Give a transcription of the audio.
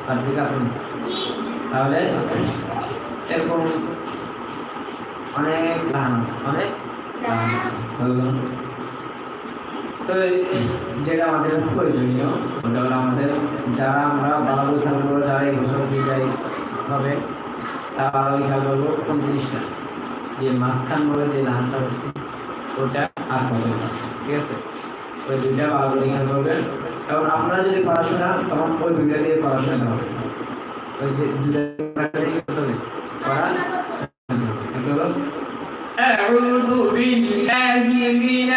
আর ঠিক আছে, তাহলে এরকম অনেক লাহান আছে, অনেক লাহান আছে। তো যেটা আমাদের প্রয়োজনীয় ওটা হলো আমাদের যারা আমরা বালাবি খেয়াল করবো, যারা এই বছর বিদায় হবে তারা বালাবি খেয়াল করবো কোন জিনিসটা, যে মাঝখান বলে যে ধানটা হচ্ছে ওটা আর ফসলটা, ঠিক আছে? ওই দুইটা ভালো করে খেয়াল করবেন। এবং আপনারা যদি পড়াশোনা তখন ওই দুইটা দিয়ে পড়াশোনা হবে, ওই যে দুইটা হবে পড়া। أعوذ بالله من